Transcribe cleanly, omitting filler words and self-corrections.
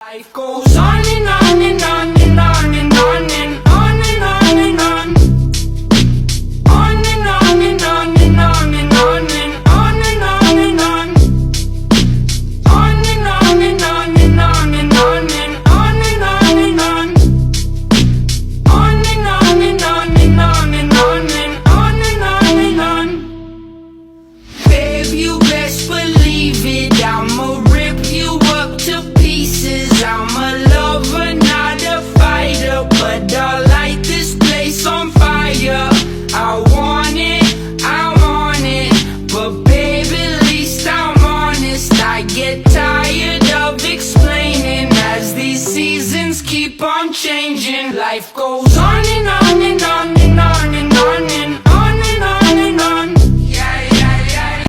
Life goes on and on and on and on and on and on and on and on. On and on and on and on and on and on and on and on. On and on and on and on and on and on and on and on. On and on and on and on and on and on and on and on. Babe, you best believe it, I'ma rip you up to pieces. I'm a lover, not a fighter, but I'll light this place on fire. I want it, but baby, at least I'm honest. I get tired of explaining as these seasons keep on changing. Life goes on and on